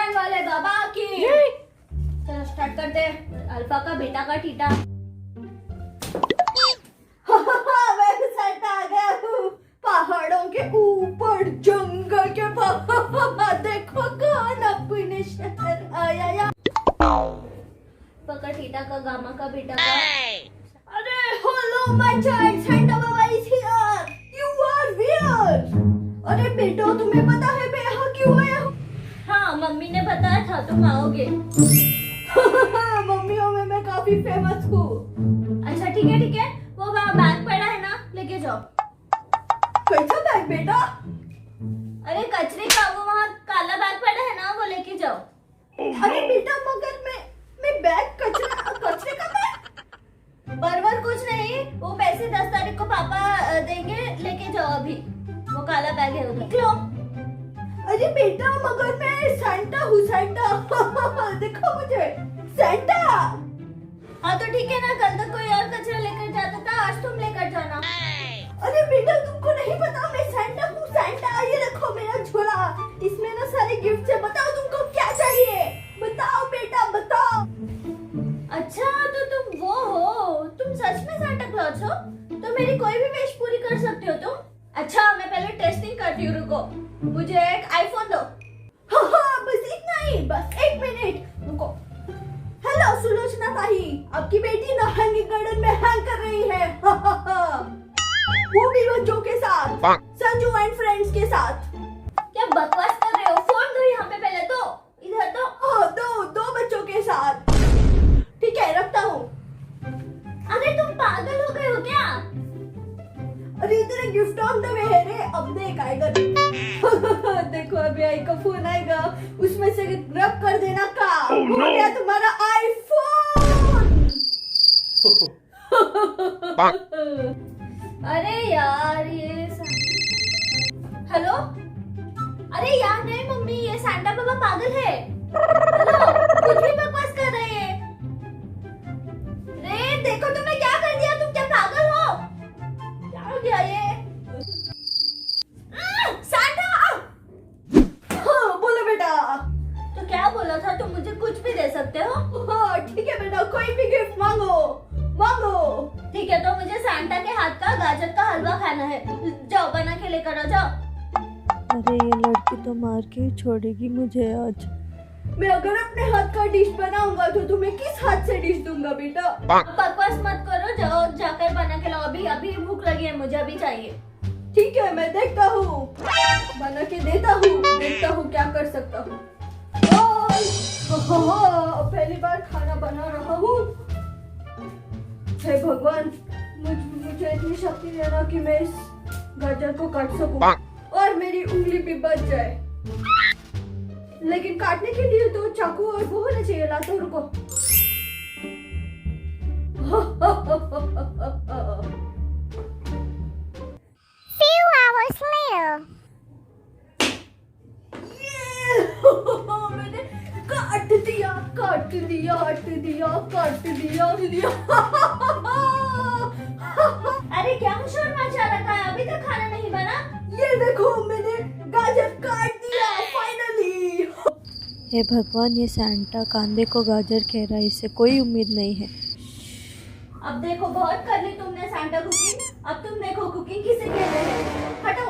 सत्यनारायण वाले बाबा की। चलो स्टार्ट करते हैं। अल्फा का बेटा का टीटा। मैं सेट आ गया हूँ पहाड़ों के ऊपर जंगल के बाहर। देखो कौन अपने शहर आया या पका टीटा का गामा का बेटा का। अरे हेलो माय चाइल्ड, सेंटा बाबा is here. You are where? अरे बेटा तुम्हें पता है मैं यहाँ क्यों आया हूँ? हाँ मम्मी ने बताया था तुम आओगे। मम्मियों में मैं काफी फेमस हूँ। अच्छा ठीक है वो वहाँ बैग पड़ा है ना, लेके जाओ। कैसा बैग बेटा? अरे कचरे का वो वहाँ काला बैग पड़ा है ना, वो लेके जाओ। अरे बेटा मगर मैं बैग कचरे का बैग? बरबर कुछ नहीं, वो पैसे 10 तारीख को पापा देंगे, लेके जाओ अभी। वो काला बैग है उधर, निकलो। अरे बेटा मगर मैं सेंटा हूँ, सेंटा। देखो मुझे, सेंटा। हाँ तो ठीक है ना, कल तक कोई और कचरा लेकर जाता था, आज तुम लेकर जाना। अरे बेटा तुमको नहीं पता मैं सेंटा हूँ, सेंटा। ये देखो मेरा झोला, इसमें ना सारे गिफ्ट है। बताओ तुमको क्या चाहिए, बताओ बेटा बताओ। अच्छा तो तुम वो हो, तुम सच में सेंटा क्लॉज हो? तो मेरी कोई भी विश पूरी कर सकते हो तुम? अच्छा मैं पहले टेस्टिंग करती हूँ, रुको। मुझे एक आईफोन दो। हाँ बस इतना ही, बस 1 मिनट रुको। हेलो सुलोचना ताई, आपकी बेटी ना हैंगिंग गार्डन में हैंग कर रही है। वो भी बच्चों के साथ, संजू एंड फ्रेंड्स के साथ। क्या बकवास कर रहे हो? फोन दो यहाँ पे पहले तो, इधर दो। हाँ दो बच्चों के साथ। ठीक है रखता हूँ। अरे तुम पागल हो गए हो क्या? अरे इधर गिफ्ट ऑन द वे है रे, अब देख आएगा। देखो अभी आई का फोन आएगा, उसमें से रब कर देना का। हो गया तुम्हारा आईफोन। अरे यार ये हेलो। अरे यार नहीं मम्मी, ये सैंटा बाबा पागल है। हेलो कुछ भी बकवास कर रहे हैं। रे देखो तुमने क्या कर दिया, तुम क्या पागल हो? क्या हो गया ये? सैंटा। हाँ बोलो बेटा। तो क्या बोला था, तुम मुझे कुछ भी दे सकते हो? हाँ ठीक है बेटा, कोई भी गिफ्ट मांगो। ठीक है तो मुझे सैंटा के हाथ का गाजर का हलवा खाना है। जाओ बना के लेकर आ जाओ। अरे ये लड़की तो मार के ही छोड़ेगी मुझे आज। मैं अगर अपने हाथ का डिश बनाऊंगा तो तुम्हें किस हाथ से डिश दूंगा बेटा? बकवास मत करो, जाओ जाकर बना के लाओ। अभी भूख लगी है मुझे, अभी चाहिए। ठीक है मैं देखता हूँ, बना के देता हूँ क्या कर सकता हूँ। पहली बार खाना बना रहा हूँ। हे भगवान मुझे इतनी शक्ति देना कि मैं इस गाजर को काट सकूं और मेरी उंगली भी बच जाए। लेकिन काटने के लिए तो चाकू और वो होना चाहिए। लाता हूं, रुको। Few hours later. मैंने काट दिया। अरे क्या शोर मचा रखा है, अभी तक खाना नहीं बना? ये देखो मैंने गाजर काट दिया फाइनली। हे भगवान, ये सैंटा कांदे को गाजर कह रहा है, इससे कोई उम्मीद नहीं है। अब देखो बहुत कर ली तुमने सैंटा कुकिंग, अब तुम देखो कुकिंग किसे कहते हैं। हटो।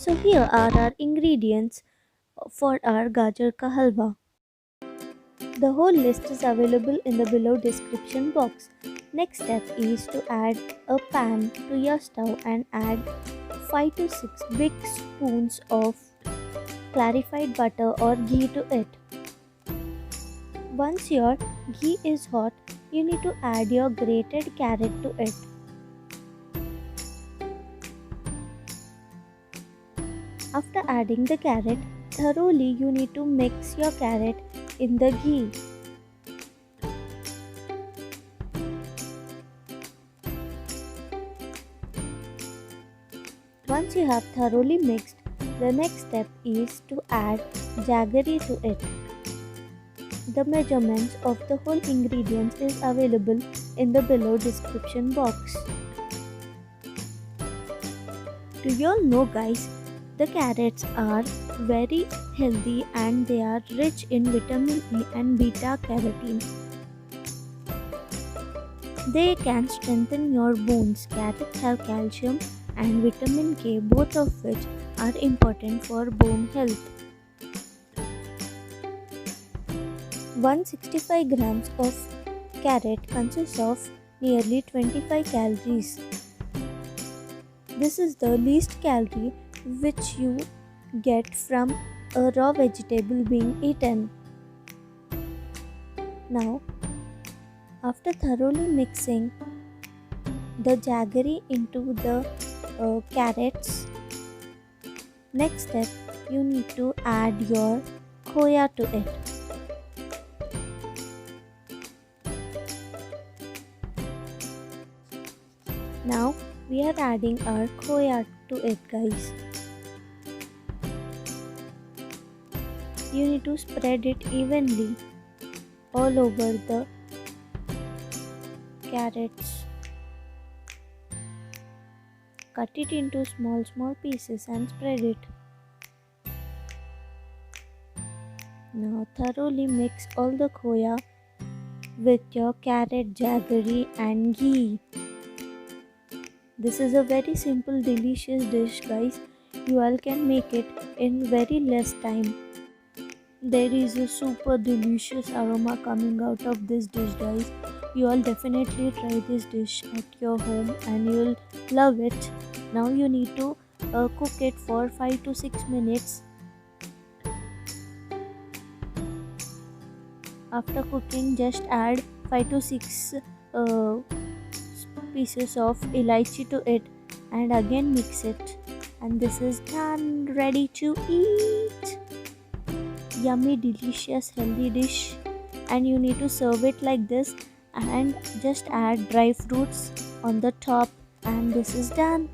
So here are our ingredients for our gajar ka halwa. The whole list is available in the below description box. Next step is to add a pan to your stove and add 5 to 6 big spoons of clarified butter or ghee to it. Once your ghee is hot, you need to add your grated carrot to it. After adding the carrot, thoroughly you need to mix your carrot in the ghee. Once you have thoroughly mixed, the next step is to add jaggery to it. The measurements of the whole ingredients is available in the below description box. Do you all know, guys, the carrots are very healthy and they are rich in vitamin E and beta carotene. They can strengthen your bones. Carrots have calcium and vitamin K, both of which are important for bone health. 165 grams of carrot consists of nearly 25 calories. This is the least calorie which you get from a raw vegetable being eaten. Now, after thoroughly mixing the jaggery into the carrots, next step you need to add your khoya to it. Now we are adding our khoya to it, guys. You need to spread it evenly all over the carrots. Cut it into small pieces and spread it. Now thoroughly mix all the khoya with your carrot jaggery and ghee. This is a very simple, delicious dish, guys. You all can make it in very less time. There is a super delicious aroma coming out of this dish, guys. You all definitely try this dish at your home and you'll love it. Now you need to cook it for 5 to 6 minutes. After cooking, just add 5 to 6 pieces of elaichi to it and again mix it, and this is done, ready to eat. Yummy, delicious, healthy dish, and you need to serve it like this and just add dry fruits on the top, and this is done.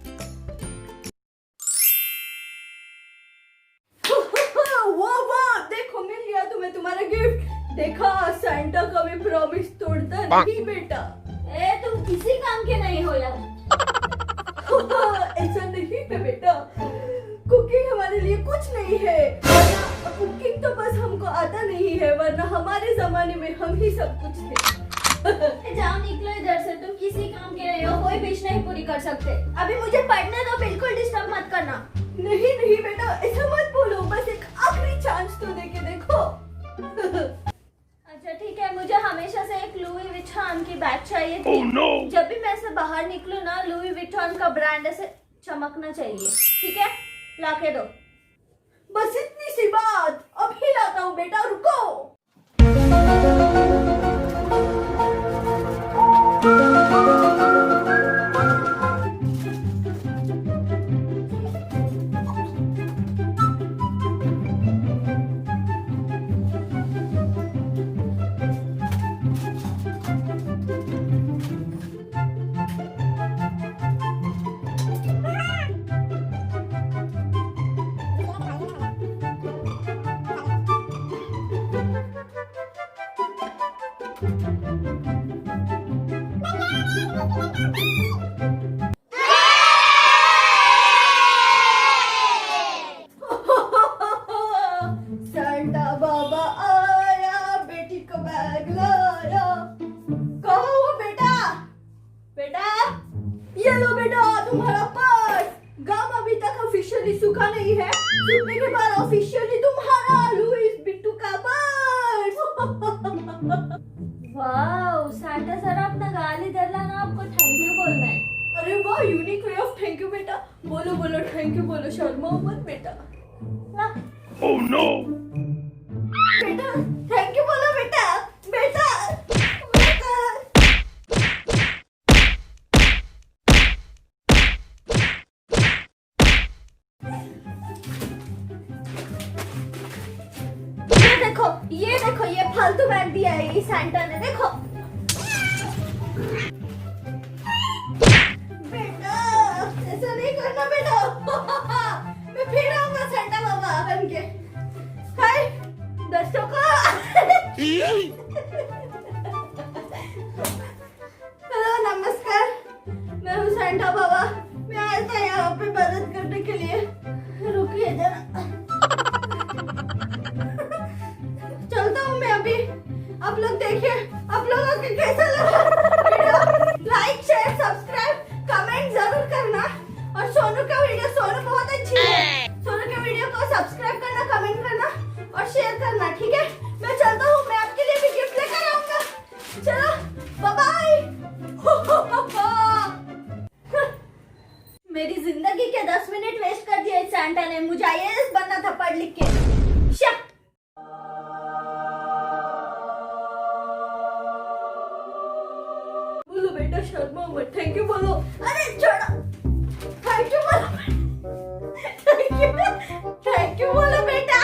वाह, देखो मिल गया तुम्हें तुम्हारा gift. देखा, Santa कभी promise तोड़ता नहीं बेटा। तुम किसी काम के नहीं हो यार। ऐसा नहीं है बेटा, कुकिंग हमारे लिए कुछ नहीं है, वरना कुकिंग तो बस हमको आता नहीं है, वरना हमारे जमाने में हम ही सब कुछ थे। जाओ निकलो इधर से, तुम किसी काम के नहीं हो, कोई विश नहीं पूरी कर सकते। अभी मुझे पढ़ने दो, बिल्कुल डिस्टर्ब मत करना। नहीं नहीं बेटा, ऐसा मत बोलो, बस एक आखिरी चांस तो देके देखो। अच्छा ठीक है, मुझे हमेशा से एक लुई विटॉन की बैग चाहिए थी। no! जब भी मैं से बाहर निकलूं ना, लुई विटॉन का ब्रांड ऐसे चमकना चाहिए, ठीक है? लाके दो। बस इतनी सी बात, अभी लाता हूँ बेटा, रुको। सैंटा बाबा आया, बेटी को बैग लाया। कहाँ हो बेटा? बेटा, ये लो बेटा तुम्हारा पर्स। गम अभी तक ऑफिशियली सूखा नहीं है, सूखने के बाद ऑफिशियली तुम्हारा लुईस बिट्टू का पर्स। वाओ, सैंटा सर अपना गाल इधर लाना, आपको थैंक यू बोलना है। अरे वाह, unique way of thank you बेटा। बोलो बोलो थैंक यू बोलो, शर्माओ मत बेटा। Oh no! बेटा, थैंक यू बोलो बेटा, बेटा, बेटा। ये देखो, ये फालतू बैग दिया है ये सैंटा ने, देखो। बेटा, ऐसा नहीं करना बेटा। मैं फिर आऊंगा सैंटा बाबा बन के। हाय दोस्तों को। आप लोगों को कैसा लगा video? Like share subscribe comment जरूर करना। और सोनू का वीडियो, सोनू बहुत अच्छी है, सोनू के वीडियो को सब्सक्राइब करना, कमेंट करना और शेयर करना, ठीक है? मैं चलता हूँ, मैं आपके लिए भी गिफ्ट लेकर आऊंगा। चलो बाय बाय। मेरी जिंदगी के 10 मिनट वेस्ट कर दिए सैंटा ने। मुझे आईएएस बनना था पढ़ लिख के। बोलो बेटा, शर्मा मत, थैंक यू बोलो। अरे छोड़ो, थैंक यू बोलो, थैंक यू बोलो बेटा,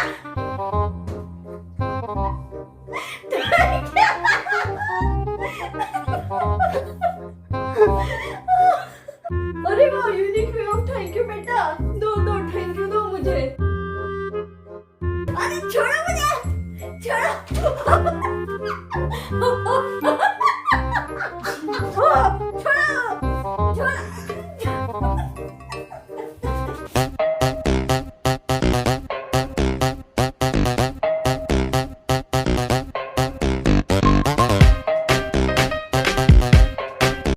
अरे वाह, unique way of thank you बेटा। दो थैंक यू दो मुझे।